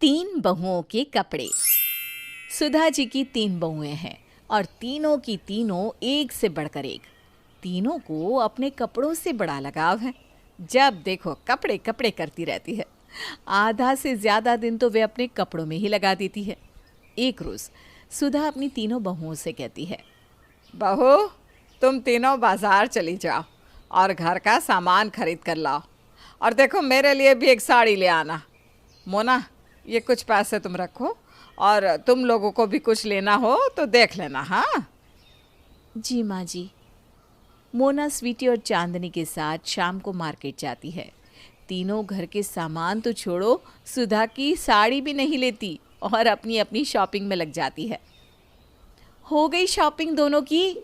तीन बहुओं के कपड़े। सुधा जी की तीन बहुएं हैं और तीनों की तीनों एक से बढ़कर एक। तीनों को अपने कपड़ों से बड़ा लगाव है। जब देखो कपड़े कपड़े करती रहती है। आधा से ज्यादा दिन तो वे अपने कपड़ों में ही लगा देती है। एक रोज सुधा अपनी तीनों बहुओं से कहती है, बहू, तुम तीनों बाजार चली जाओ और घर का सामान खरीद कर लाओ। और देखो मेरे लिए भी एक साड़ी ले आना। मोना, ये कुछ पैसे तुम रखो और तुम लोगों को भी कुछ लेना हो तो देख लेना। हाँ जी माँ जी। मोना स्वीटी और चांदनी के साथ शाम को मार्केट जाती है। तीनों घर के सामान तो छोड़ो, सुधा की साड़ी भी नहीं लेती और अपनी अपनी शॉपिंग में लग जाती है। हो गई शॉपिंग दोनों की?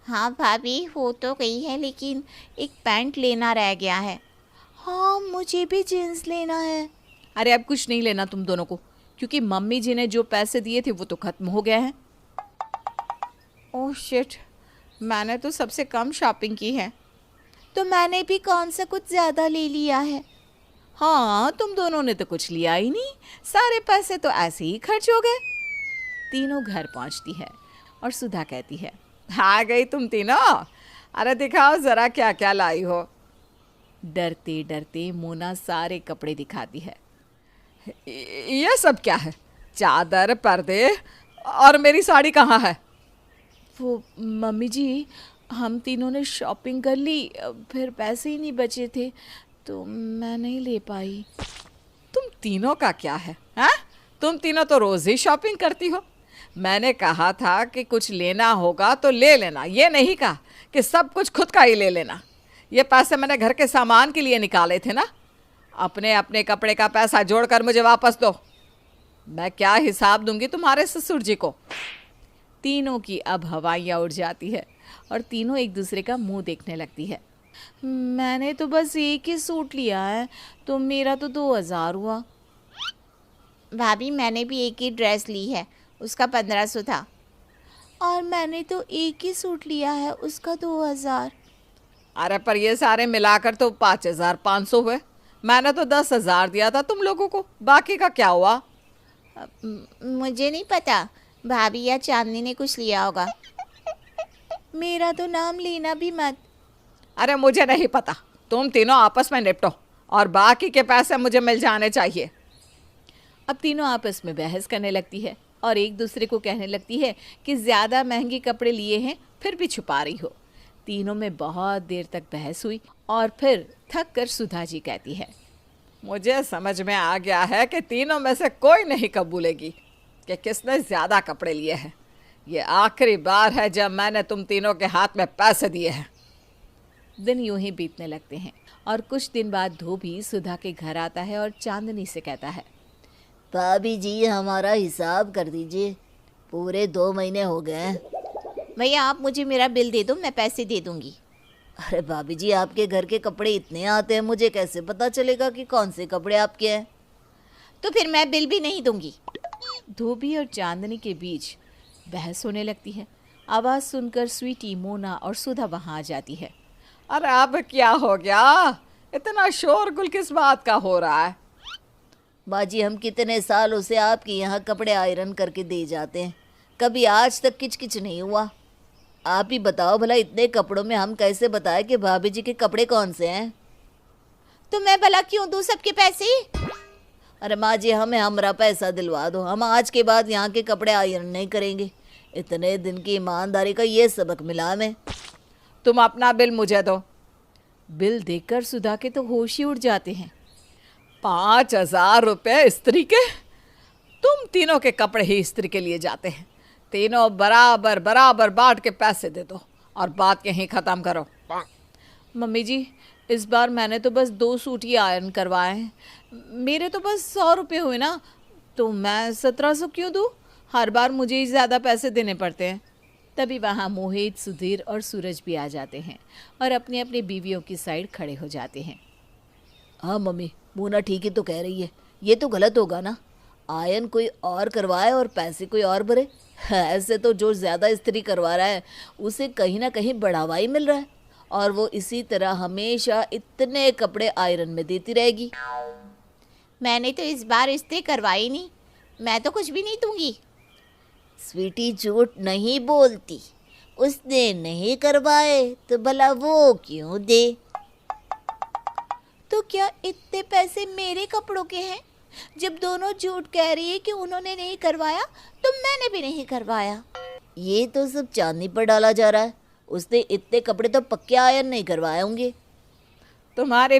हाँ भाभी, हो तो गई है लेकिन एक पैंट लेना रह गया है। हाँ, मुझे भी जीन्स लेना है। अरे अब कुछ नहीं लेना तुम दोनों को, क्योंकि मम्मी जी ने जो पैसे दिए थे वो तो खत्म हो गए हैं। ओह शिट, मैंने तो सबसे कम शॉपिंग की है। तो मैंने भी कौन सा कुछ ज़्यादा ले लिया है। हाँ, तुम दोनों ने तो कुछ लिया ही नहीं, सारे पैसे तो ऐसे ही खर्च हो गए। तीनों घर पहुंचती है और सुधा कहती है, आ गई तुम तीनों। अरे दिखाओ ज़रा क्या क्या लाई हो। डरते डरते मोना सारे कपड़े दिखाती है। ये सब क्या है? चादर, पर्दे और मेरी साड़ी कहाँ है? वो मम्मी जी, हम तीनों ने शॉपिंग कर ली, फिर पैसे ही नहीं बचे थे तो मैं नहीं ले पाई। तुम तीनों का क्या है? हाँ, तुम तीनों तो रोज़ ही शॉपिंग करती हो। मैंने कहा था कि कुछ लेना होगा तो ले लेना, ये नहीं कहा कि सब कुछ खुद का ही ले लेना। ये पैसे मैंने घर के सामान के लिए निकाले थे ना। अपने अपने कपड़े का पैसा जोड़कर मुझे वापस दो। मैं क्या हिसाब दूंगी तुम्हारे ससुर जी को। तीनों की अब हवाइयाँ उड़ जाती है और तीनों एक दूसरे का मुंह देखने लगती है। मैंने तो बस एक ही सूट लिया है तो मेरा तो 2000 हुआ। भाभी, मैंने भी एक ही ड्रेस ली है, उसका 1500 था। और मैंने तो एक ही सूट लिया है, उसका 2000। अरे पर ये सारे मिलाकर तो 5500 हुए। मैंने तो 10,000 दिया था तुम लोगों को, बाकी का क्या हुआ? मुझे नहीं पता, भाभी या चांदनी ने कुछ लिया होगा। मेरा तो नाम लेना भी मत। अरे मुझे नहीं पता, तुम तीनों आपस में निपटो और बाकी के पैसे मुझे मिल जाने चाहिए। अब तीनों आपस में बहस करने लगती है और एक दूसरे को कहने लगती है कि ज़्यादा महंगे कपड़े लिए हैं फिर भी छुपा रही हो। तीनों में बहुत देर तक बहस हुई और फिर थक कर सुधा जी कहती है, मुझे समझ में आ गया है कि तीनों में से कोई नहीं कबूलेगी कि किसने ज़्यादा कपड़े लिए हैं। ये आखिरी बार है जब मैंने तुम तीनों के हाथ में पैसे दिए हैं। दिन यूं ही बीतने लगते हैं और कुछ दिन बाद धोबी सुधा के घर आता है और चांदनी से कहता है, भाभी जी, हमारा हिसाब कर दीजिए, पूरे 2 महीने हो गए हैं। भैया, आप मुझे मेरा बिल दे दो, मैं पैसे दे दूंगी। अरे भाभी जी, आपके घर के कपड़े इतने आते हैं, मुझे कैसे पता चलेगा कि कौन से कपड़े आपके हैं? तो फिर मैं बिल भी नहीं दूंगी। धोबी और चांदनी के बीच बहस होने लगती है। आवाज़ सुनकर स्वीटी, मोना और सुधा वहाँ आ जाती है। अरे अब क्या हो गया? इतना शोरगुल किस बात का हो रहा है? बाजी, हम कितने सालों से आपके यहाँ कपड़े आयरन करके दे जाते हैं, कभी आज तक किचकिच नहीं हुआ। आप ही बताओ भला, इतने कपड़ों में हम कैसे बताएं कि भाभी जी के कपड़े कौन से हैं? तो मैं भला क्यों दूँ सबके पैसे? अरे माँ जी, हमें हमारा पैसा दिलवा दो, हम आज के बाद यहाँ के कपड़े आयरन नहीं करेंगे। इतने दिन की ईमानदारी का ये सबक मिला हमें। तुम अपना बिल मुझे दो। बिल देखकर सुधा के तो होश ही उड़ जाते हैं। 5,000 रुपये इस्त्री के? तुम तीनों के कपड़े ही इस्त्री के लिए जाते हैं। तीनों बराबर बराबर बांट के पैसे दे दो और बात यहीं ख़त्म करो। मम्मी जी, इस बार मैंने तो बस 2 सूट ही आयरन करवाए हैं, मेरे तो बस 100 रुपये हुए ना, तो मैं 1700 क्यों दूँ? हर बार मुझे ही ज़्यादा पैसे देने पड़ते हैं। तभी वहाँ मोहित, सुधीर और सूरज भी आ जाते हैं और अपनी अपनी बीवियों की साइड खड़े हो जाते हैं। हाँ मम्मी, मोना ठीक ही तो कह रही है, ये तो गलत होगा ना, आयरन कोई और करवाए और पैसे कोई और भरे। ऐसे तो जो ज़्यादा इस्त्री करवा रहा है उसे कहीं ना कहीं बढ़ावा ही मिल रहा है और वो इसी तरह हमेशा इतने कपड़े आयरन में देती रहेगी। मैंने तो इस बार इस्त्री करवाई नहीं, मैं तो कुछ भी नहीं दूंगी। स्वीटी झूठ नहीं बोलती, उसने नहीं करवाए तो भला वो क्यों दे। तो क्या इतने पैसे मेरे कपड़ों के हैं? जब दोनों झूठ कह रही है कि उन्होंने नहीं करवाया तो मैंने भी नहीं करवाया। ये तो सब चांदी पर डाला जा रहा है। उसने इतने कपड़े तो पक्के आयरन नहीं करवाए होंगे। तुम्हारे